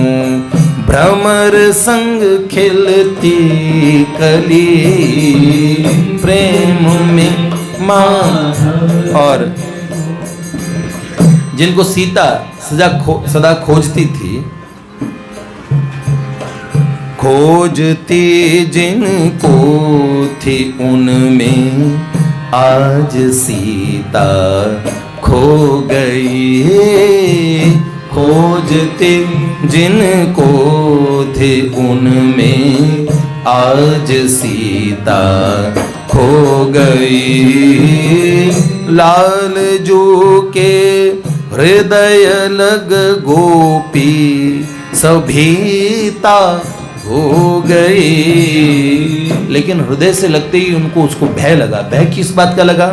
भ्रमर संग खिलती कली। प्रेम में माधव, और जिनको सीता सदा खोजती थी, खोजती जिनको थी उनमें आज सीता खो गई। खोजते जिनको थे उनमें आज सीता खो गई। लाल जो के हृदय लग गोपी सभीता हो गए। लेकिन हृदय से लगते ही उनको उसको भय लगा। भय किस बात का लगा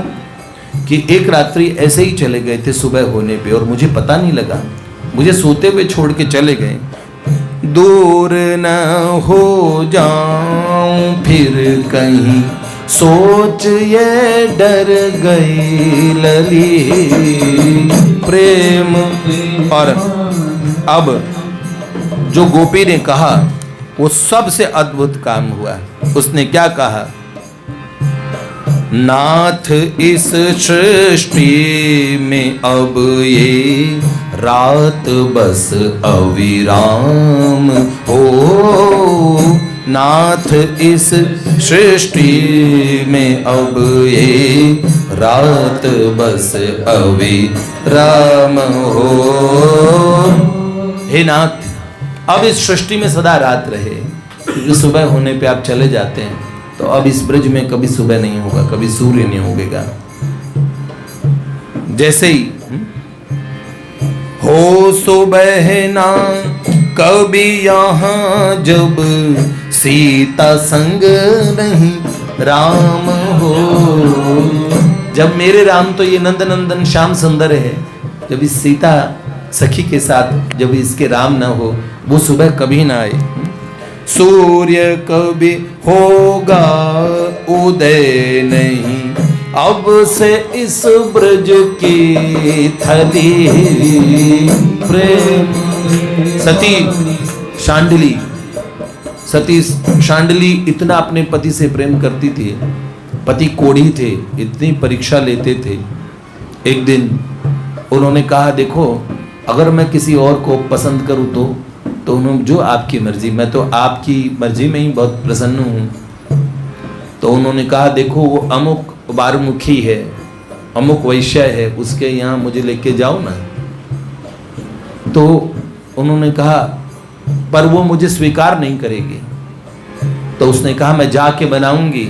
कि एक रात्रि ऐसे ही चले गए थे सुबह होने पे और मुझे पता नहीं लगा, मुझे सोते हुए छोड़ के चले गए। दूर न हो जाऊं फिर कहीं सोच ये डर गई लली प्रेम। और अब जो गोपी ने कहा वो सबसे अद्भुत काम हुआ। उसने क्या कहा? नाथ इस सृष्टि में अब ये रात बस अविराम हो। नाथ इस सृष्टि में अब ये रात बस अविराम हो। हे नाथ, अब इस सृष्टि में सदा रात रहे, क्योंकि सुबह होने पे आप चले जाते हैं, तो अब इस ब्रज में कभी सुबह नहीं होगा, कभी सूर्य नहीं उगेगा। जैसे ही हो सुबह ना कभी यहाँ जब सीता संग नहीं राम हो। जब मेरे राम तो ये नंद नंदन श्याम सुंदर है, जब इस सीता सखी के साथ जब इसके राम ना हो, वो सुबह कभी ना आए। सूर्य कभी होगा उदय नहीं अब से इस ब्रज की थली प्रेम। सती शांडिली इतना अपने पति से प्रेम करती थी। पति कोढ़ी थे, इतनी परीक्षा लेते थे। एक दिन उन्होंने कहा, देखो अगर मैं किसी और को पसंद करूं तो उन्होंने, जो आपकी मर्जी, मैं तो आपकी मर्जी में ही बहुत प्रसन्न हूं। तो उन्होंने कहा, देखो वो अमुक बारमुखी है, अमुक वैश्य है, उसके यहाँ मुझे लेके जाओ ना। तो उन्होंने कहा, पर वो मुझे स्वीकार नहीं करेगी। तो उसने कहा, मैं जाके बनाऊंगी,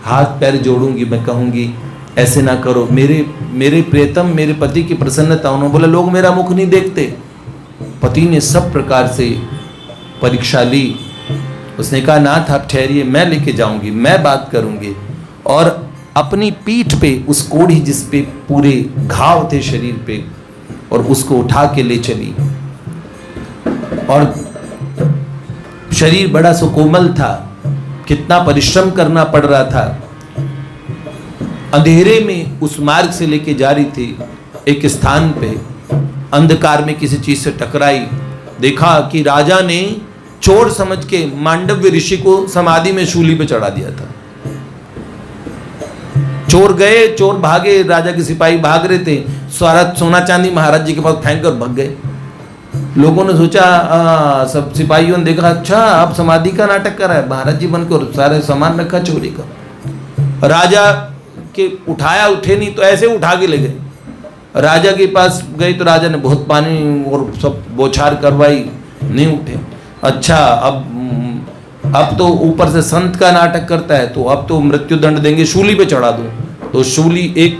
हाथ पैर जोड़ूंगी, मैं कहूंगी ऐसे ना करो, मेरे प्रियतम, मेरे पति की प्रसन्नता। उन्होंने बोला, लोग मेरा मुख नहीं देखते। पति ने सब प्रकार से परीक्षा ली। उसने कहा, नाथ आप ठहरिए, मैं लेके जाऊंगी, मैं बात करूंगी। और अपनी पीठ पे उस कोढ़ी जिस पे पूरे घाव थे शरीर पे, और उसको उठा के ले चली। और शरीर बड़ा सुकोमल था, कितना परिश्रम करना पड़ रहा था। अंधेरे में उस मार्ग से लेके जा रही थी। एक स्थान पे अंधकार में किसी चीज से टकराई, देखा कि राजा ने चोर समझ के मांडव्य ऋषि को समाधि में शूली पे चढ़ा दिया था। चोर गए, चोर भागे, राजा के सिपाही भाग रहे थे, सारा सोना चांदी महाराज जी के पास फेंक कर भाग गए। लोगों ने सोचा, सब सिपाहियों ने देखा, अच्छा अब समाधि का नाटक कर रहा है महाराज जी बनकर, सारे सामान रखा चोरी का। राजा के उठाया, उठे नहीं, तो ऐसे उठा के ले गए। राजा के पास गए तो राजा ने बहुत पानी और सब बौछार करवाई, नहीं उठे। अच्छा अब तो ऊपर से संत का नाटक करता है, तो अब तो मृत्यु दंड देंगे, शूली पे चढ़ा दूं। तो शूली एक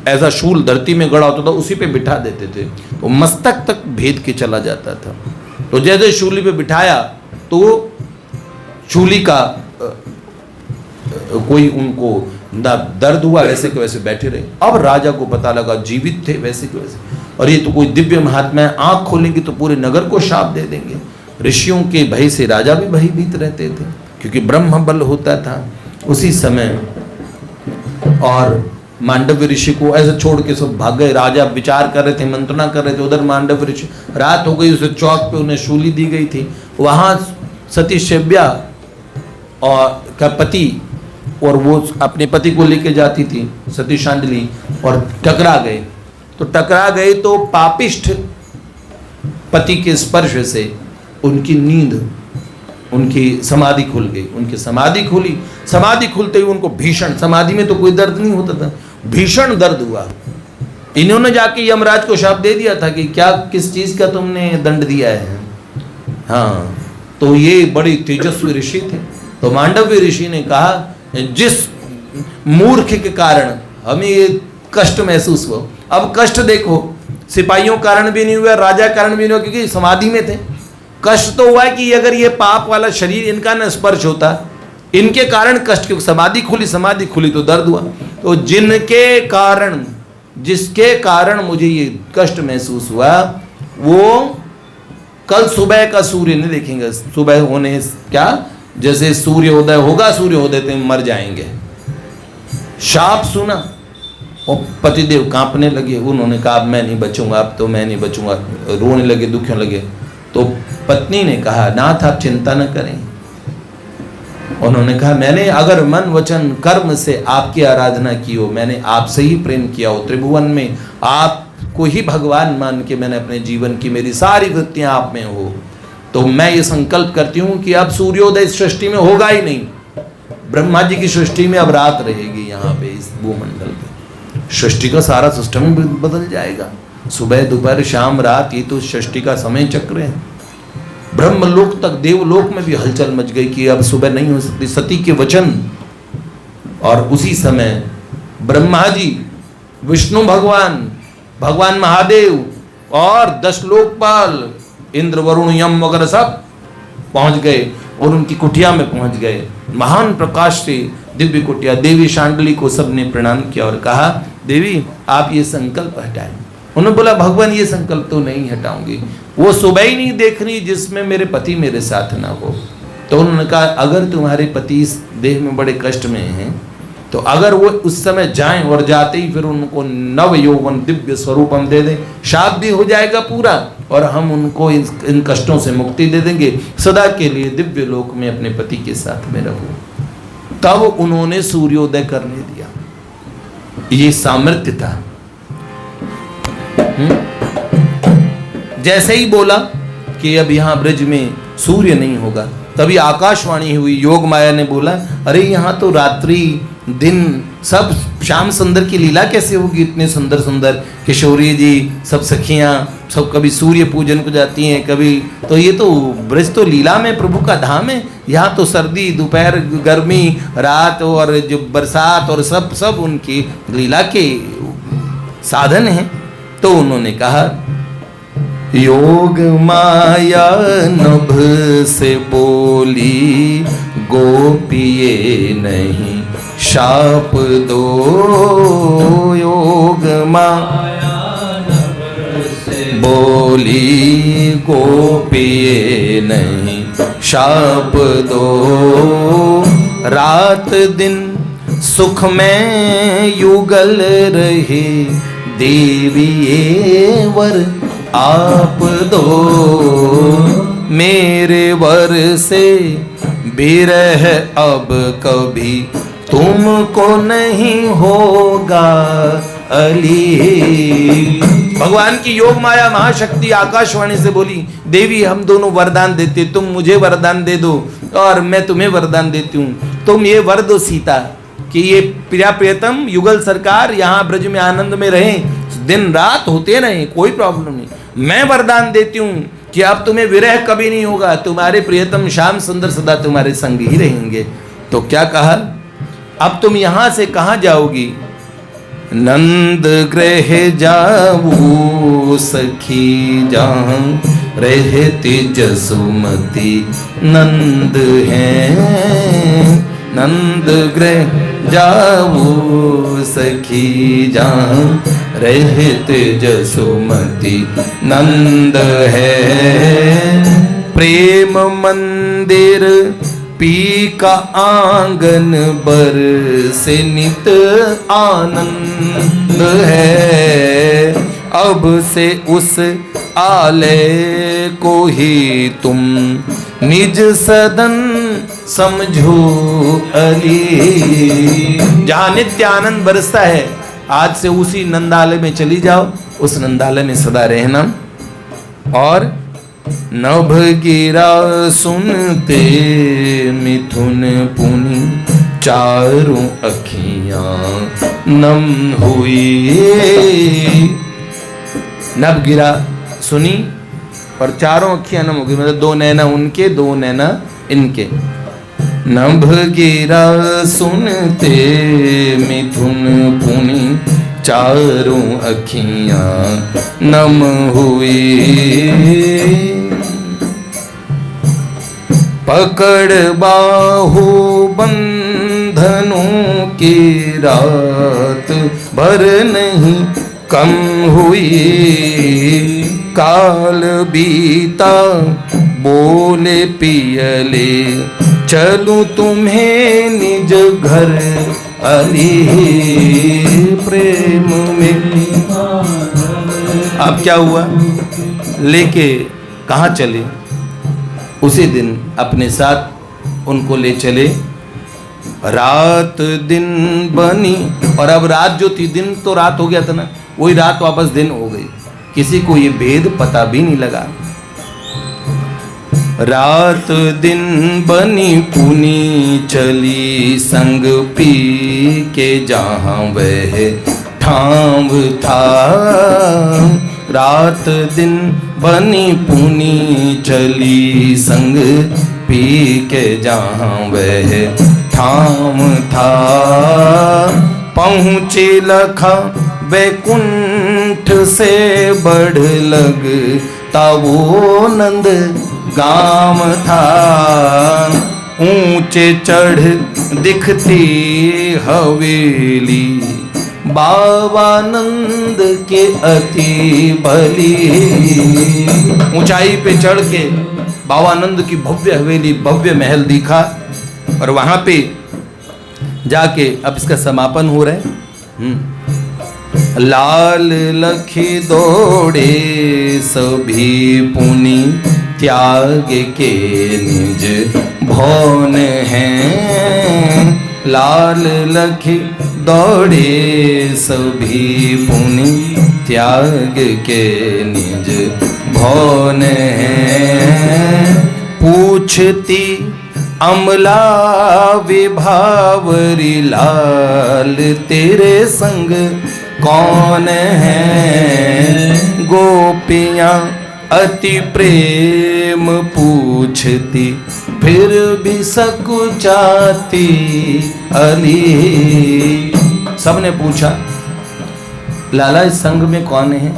ऐसा शूल धरती में गड़ा होता था, उसी पे बिठा देते थे, तो मस्तक तक भेद के चला जाता था। तो जैसे शूली पे बिठाया तो शूली का कोई उनको दर्द हुआ, वैसे के वैसे बैठे रहे। अब राजा को पता लगा जीवित थे वैसे के वैसे, और ये तो कोई दिव्य महात्मा है, आंख खोलेंगे तो पूरे नगर को शाप दे देंगे। ऋषियों के भय से राजा भी भयभीत रहते थे, क्योंकि ब्रह्म बल होता था उसी समय। और मांडव्य ऋषि को ऐसे छोड़ के सब भाग गए। राजा विचार कर रहे थे, मंत्रणा कर रहे थे, उधर मांडव्य ऋषि, रात हो गई, उसे चौक पे उन्हें शूली दी गई थी। वहां सती शव्या और का पति, और वो अपने पति को लेके जाती थी सती शांडिली, और टकरा गए। तो टकरा गए तो पापिष्ठ पति के स्पर्श से उनकी नींद, उनकी समाधि खुल गई। उनकी समाधि खुली, समाधि खुलते ही उनको भीषण, समाधि में तो कोई दर्द नहीं होता था, भीषण दर्द हुआ। इन्होंने जाके यमराज को शाप दे दिया था कि क्या, किस चीज का तुमने दंड दिया है। हाँ, तो ये बड़ी तेजस्वी ऋषि थे। तो मांडव्य ऋषि ने कहा, जिस मूर्ख के कारण हमें ये कष्ट महसूस हुआ, अब कष्ट देखो, सिपाहियों कारण भी नहीं हुआ, राजा कारण भी नहीं हुआ, क्योंकि समाधि में थे। कष्ट तो हुआ कि अगर ये पाप वाला शरीर इनका न स्पर्श होता, इनके कारण कष्ट, क्योंकि समाधि खुली तो दर्द हुआ। तो जिनके कारण, जिसके कारण मुझे ये कष्ट महसूस हुआ, वो कल सुबह का सूर्य नहीं देखेंगे। सुबह होने क्या, जैसे सूर्योदय होगा, सूर्योदय से मर जाएंगे। शाप सुना और पतिदेव कांपने लगे। उन्होंने कहा अब मैं नहीं बचूंगा, अब तो मैं नहीं बचूंगा, रोने लगे, दुखने लगे। तो पत्नी ने कहा नाथ आप चिंता न करें। उन्होंने कहा मैंने अगर मन वचन कर्म से आपकी आराधना की हो, मैंने आपसे ही प्रेम किया हो, त्रिभुवन में आपको ही भगवान मान के मैंने अपने जीवन की मेरी सारी वृत्तियां आप में हो, तो मैं ये संकल्प करती हूँ कि अब सूर्योदय इस सृष्टि में होगा ही नहीं। ब्रह्मा जी की सृष्टि में अब रात रहेगी, यहाँ पे इस भूमंडल पे सृष्टि का सारा सिस्टम बदल जाएगा। सुबह दोपहर शाम रात, ये तो सृष्टि का समय चक्र है। ब्रह्मलोक तक, देवलोक में भी हलचल मच गई कि अब सुबह नहीं हो सकती। सती के वचन, और उसी समय ब्रह्मा जी, विष्णु भगवान, भगवान महादेव और 10 लोकपाल, इंद्र वरुण यम वगैरह सब पहुंच गए और उनकी कुटिया में पहुंच गए। महान प्रकाश से दिव्य कुटिया, देवी शांडली को सबने प्रणाम किया और कहा देवी आप ये संकल्प हटाएं। उन्होंने बोला भगवान ये संकल्प तो नहीं हटाऊंगी, वो सुबह ही नहीं देखनी जिसमें मेरे पति मेरे साथ ना हो। तो उन्होंने कहा अगर तुम्हारे पति इस देह में बड़े कष्ट में हैं, तो अगर वो उस समय जाएं और जाते ही फिर उनको नव यौवन दिव्य स्वरूप हम दे दें, शाप भी हो जाएगा पूरा और हम उनको इन कष्टों से मुक्ति दे देंगे, सदा के लिए दिव्य लोक में अपने पति के साथ में रहो। तब उन्होंने सूर्योदय करने दिया। ये सामर्थ्य था। जैसे ही बोला कि अब यहां ब्रज में सूर्य नहीं होगा, तभी आकाशवाणी हुई। योग माया ने बोला अरे यहाँ तो रात्रि दिन सब श्याम सुंदर की लीला कैसे होगी, इतने सुंदर सुंदर किशोरी जी सब सखियां सब कभी सूर्य पूजन को जाती हैं, कभी तो ये तो ब्रज तो लीला में प्रभु का धाम है। यहाँ तो सर्दी दोपहर गर्मी रात और जो बरसात और सब सब उनकी लीला के साधन हैं। तो उन्होंने कहा योग माया नभ से बोली गोपिये नहीं शाप दो, योग माया बोली गोपिये नहीं शाप दो, रात दिन सुख में युगल रहे देवी ये वर आप दो, मेरे वर से बिरह अब कभी तुमको नहीं होगा अली। भगवान की योग माया महाशक्ति आकाशवाणी से बोली देवी हम दोनों वरदान देते, तुम मुझे वरदान दे दो और मैं तुम्हें वरदान देती हूँ। तुम ये वर दो सीता कि ये प्रिया प्रियतम युगल सरकार यहाँ ब्रज में आनंद में रहें, दिन रात होते रहें, कोई प्रॉब्लम नहीं। मैं वरदान देती हूँ कि अब तुम्हें विरह कभी नहीं होगा, तुम्हारे प्रियतम श्याम सुंदर सदा तुम्हारे संग ही रहेंगे। तो क्या कहा अब तुम यहाँ से कहाँ जाओगी? नंद गृह जाऊ सखी जहाँ रहती जसुमती नंद हैं, नंद गृह जाऊ सखी जहाँ रहते जसुमती नंद है, प्रेम मंदिर पी का आंगन बर से नित आनंद है, अब से उस आलय को ही तुम निज सदन समझो अली। जहाँ नित्य आनंद बरसता है आज से उसी नंदालय में चली जाओ, उस नंदालय में सदा रहना। और नभ गिरा सुनते मिथुन पुनि चारों अखियां नम हुई, नभ गिरा सुनी और चारों अखियां नम हो गई, मतलब दो नैना उनके दो नैना इनके। नभ गिरा सुनते मिथुन पुनि चारों अखियां नम हुई, पकड़ बाहु बंधनों की रात भर नहीं कम हुई, काल बीता बोले पियले चलूं तुम्हें निज घर अली प्रेम में। अब क्या हुआ, लेके कहाँ चले, उसी दिन अपने साथ उनको ले चले। रात दिन बनी, और अब रात जो थी, दिन तो रात हो गया था ना, वही रात वापस दिन हो गई, किसी को ये भेद पता भी नहीं लगा। रात दिन बनी पुनी चली संग पी के जहाँ वह ठाम था। रात दिन बनी पुनी चली संग पी के जहाँ वह ठाम था। पहुँचे लखा वैकुंठ से बढ़ लगता वो नंद गाम था। ऊंचे चढ़ दिखती हवेली बाबा नंद के अति भली। ऊंचाई पे चढ़ के बाबा नंद की भव्य हवेली, भव्य महल दिखा, और वहां पे जाके अब इसका समापन हो रहा है। लाल लखी दौड़े सभी पुनि त्याग के निज भवन हैं। लाल लखी दौड़े सभी पुनि त्याग के निज भवन हैं। पूछती अमला विभावरी लाल तेरे संग कौन है। गोपियाँ अति प्रेम पूछती फिर भी सकुचाती अली। सबने पूछा लाला इस संग में कौन है।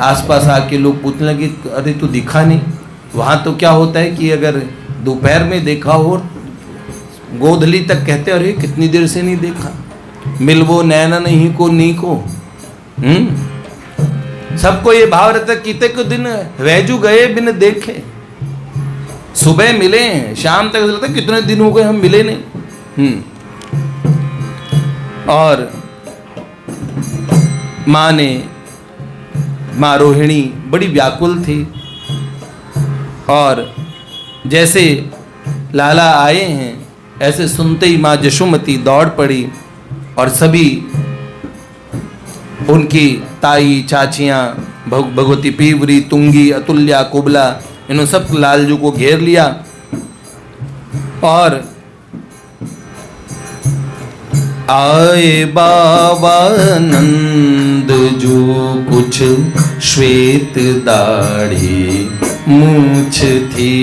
आसपास आके लोग पूछने लगे अरे तू दिखा नहीं। वहाँ तो क्या होता है कि अगर दोपहर में देखा हो, गोधली तक कहते अरे कितनी देर से नहीं देखा, मिलवो नैना नहीं को नी को। सबको ये भाव रहता है कितने को दिन वैजू गए बिन देखे। सुबह मिले, शाम तक लगता है कितने दिन हो गए हम मिले नहीं। और माँ ने, माँ रोहिणी बड़ी व्याकुल थी, और जैसे लाला आए हैं ऐसे सुनते ही माँ जशोमती दौड़ पड़ी, और सभी उनकी ताई चाचियाँ भगवती पीवरी, तुंगी, अतुल्या, कुबला, इन्होंने सब लालजू को घेर लिया। और आए बाबा नंद जो कुछ श्वेत दाढ़ी मूछ थी।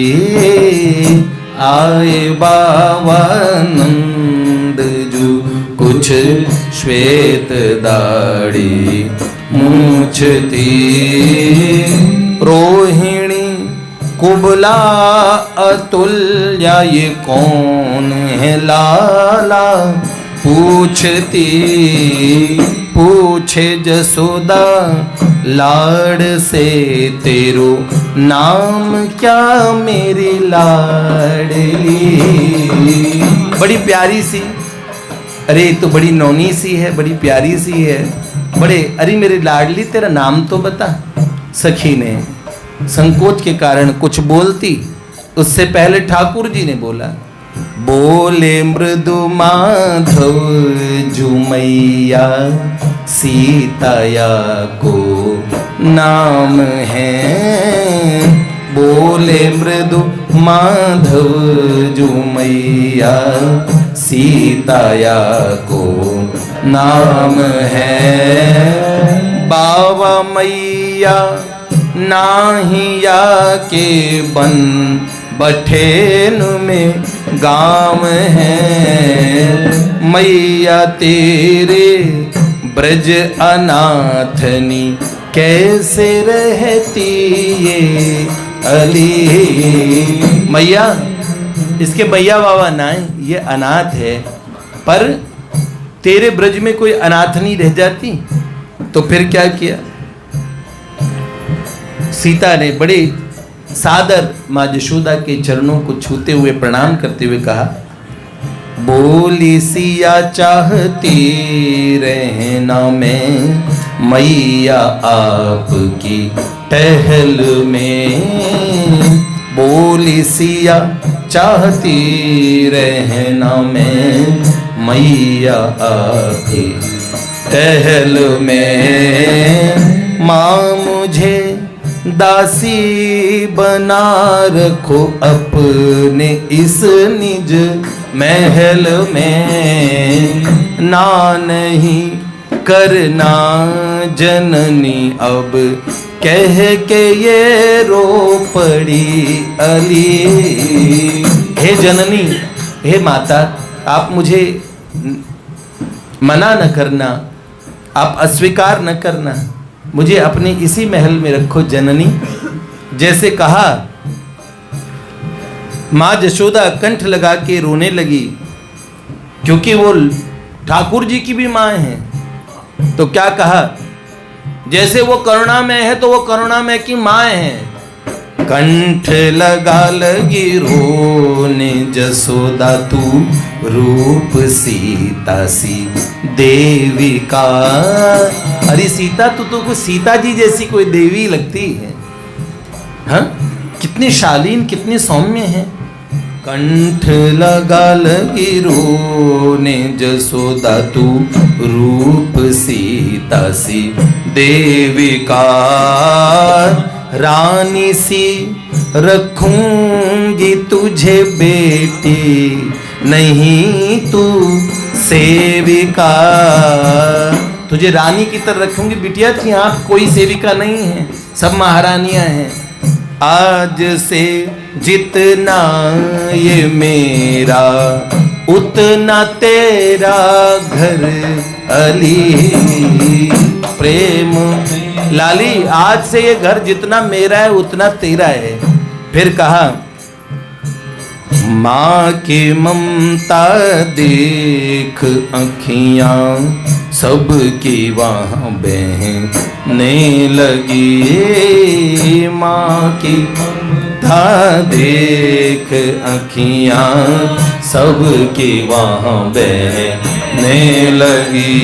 आए बाबा नंद जो कुछ श्वेत दाढ़ी मूछ थी। रोहिणी कुबला अतुल्या ये कौन है लाला पूछती। पूछे जसोदा लाड से तेरो नाम क्या मेरी लाडली। बड़ी प्यारी सी, अरे तो बड़ी नौनी सी है, बड़ी प्यारी सी है, बड़े अरे मेरी लाडली तेरा नाम तो बता। सखी ने संकोच के कारण कुछ बोलती, उससे पहले ठाकुर जी ने बोला। बोले मृदु माधव जुमैया सीताया को नाम है। बोले मृदु माधव जुमैया सीताया को नाम है। बाबा मैया नाहिया के बन बठेन में गाँव है। मैया तेरे ब्रज अनाथनी कैसे रहती ये अली। मैया इसके भैया बाबा ना ये अनाथ है, पर तेरे ब्रज में कोई अनाथ नहीं रह जाती। तो फिर क्या किया, सीता ने बड़े सादर माँ यशोदा के चरणों को छूते हुए प्रणाम करते हुए कहा, बोली सिया चाहती रहना मैं मैया आपकी टहल में, बोली सिया चाहती रहना मैं मैया आपकी टहल में, माँ मुझे दासी बना रखो अपने इस निज महल में, ना नहीं करना जननी अब कह के ये रो पड़ी अली। हे जननी, हे माता, आप मुझे मना न करना, आप अस्वीकार न करना, मुझे अपने इसी महल में रखो जननी। जैसे कहा, माँ यशोदा कंठ लगा के रोने लगी, क्योंकि वो ठाकुर जी की भी माँ है। तो क्या कहा, जैसे वो करुणामय है तो वो करुणामय की माँ है। कंठ लगा लगी रोने जसोदा तू रूप सीता सी देवी का। अरे सीता, तू तो कोई सीता जी जैसी कोई देवी लगती है, हाँ? कितनी शालीन, कितनी सौम्य है। कंठ लगा लगी रोने जसोदा तू रूप सीता सी देवी का, रानी सी रखूंगी तुझे बेटी नहीं तू सेविका। तुझे रानी की तरह रखूंगी बिटिया, यहाँ कोई सेविका नहीं है, सब महारानियां हैं। आज से जितना ये मेरा उतना तेरा घर अली। प्रेम लाली, आज से ये घर जितना मेरा है उतना तेरा है। फिर कहा, माँ की ममता देख अखियां सबकी वहाँ बहने लगी। माँ की ममता देख अखियां सबकी वहाँ बहने लगी।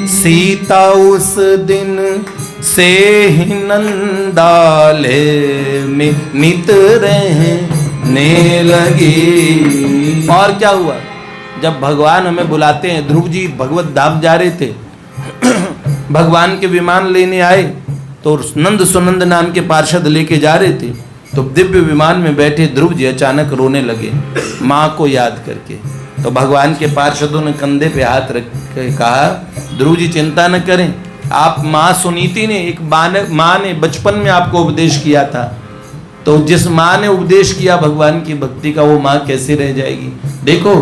सीता उस दिन से ही नंदाले में नित रहने लगी। और क्या हुआ, जब भगवान हमें बुलाते हैं, ध्रुव जी भगवत धाम जा रहे थे, भगवान के विमान लेने आए तो नंद सुनंद नाम के पार्षद लेके जा रहे थे, तो दिव्य विमान में बैठे ध्रुव जी अचानक रोने लगे माँ को याद करके। तो भगवान के पार्षदों ने कंधे पे हाथ रख के कहा, ध्रुव जी चिंता न करें, आप माँ सुनीति ने, एक माँ ने बचपन में आपको उपदेश किया था, तो जिस माँ ने उपदेश किया भगवान की भक्ति का, वो माँ कैसे रह जाएगी। देखो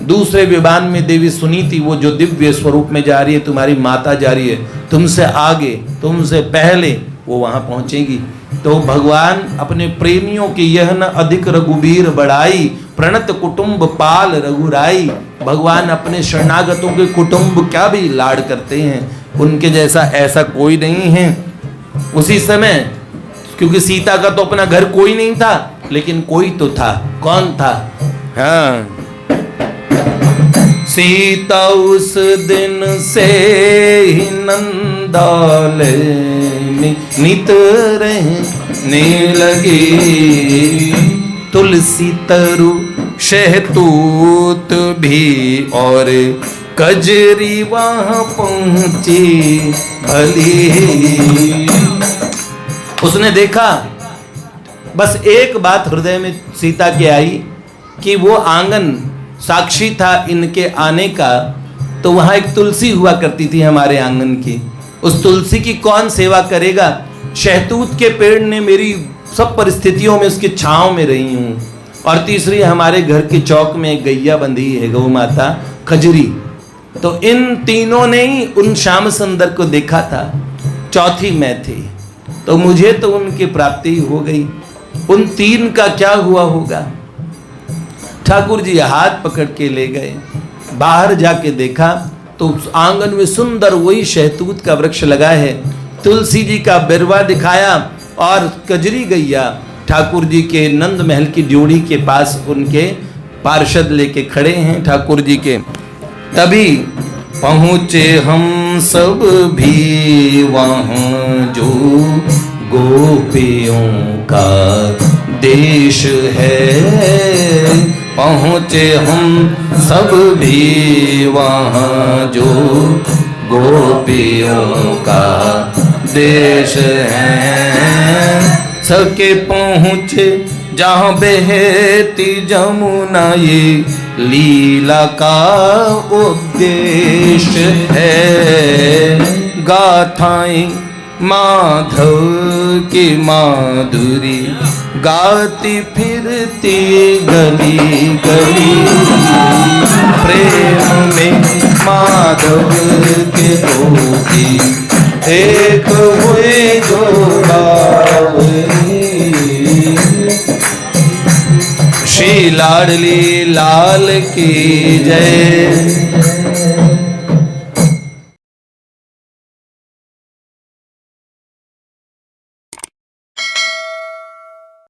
दूसरे विमान में देवी सुनीति, वो जो दिव्य स्वरूप में जा रही है, तुम्हारी माता जा रही है, तुमसे आगे, तुमसे पहले वो वहां पहुंचेगी। तो भगवान अपने प्रेमियों की यह न अधिक रघुबीर बढ़ाई, प्रणत कुटुंब पाल रघुराई। भगवान अपने शरणागतों के कुटुंब क्या भी लाड़ करते हैं, उनके जैसा ऐसा कोई नहीं है। उसी समय, क्योंकि सीता का तो अपना घर कोई नहीं था, लेकिन कोई तो था। कौन था? हाँ, सीता उस दिन से ही नंदाले में नित रहने लगी। तुलसी तरु शहतूत भी और कजरी वहां पहुंची भली। उसने देखा, बस एक बात हृदय में सीता के आई कि वो आंगन साक्षी था इनके आने का, तो वहां एक तुलसी हुआ करती थी हमारे आंगन की, उस तुलसी की कौन सेवा करेगा। शहतूत के पेड़ ने मेरी सब परिस्थितियों में उसकी छांव में रही हूं। और तीसरी, हमारे घर के चौक में एक गैया बंधी है, गौ माता खजरी, तो इन तीनों ने ही उन श्याम सुंदर को देखा था। चौथी मैं थी, तो मुझे तो उनकी प्राप्ति हो गई। उन तीन का क्या हुआ होगा? ठाकुर जी हाथ पकड़ के ले गए। बाहर जाके देखा तो आंगन में सुंदर वही शहतूत का वृक्ष लगा है, तुलसी जी का बिरवा दिखाया और कजरी गैया ठाकुर जी के नंद महल की ड्योढ़ी के पास उनके पार्षद लेके खड़े हैं ठाकुर जी के। तभी पहुँचे हम सब भी वहाँ जो गोपियों का देश है। पहुँचे हम सब भी वहाँ जो गोपियों का देश है। सके पहुँचे जहाँ बहती जमुना ये लीला का उद्देश्य है। गाथाएं माधव की माधुरी गाती फिरती गली गली। प्रेम में माधव के गोपी एक हुए जो बावली। श्री लाडली लाल की जय।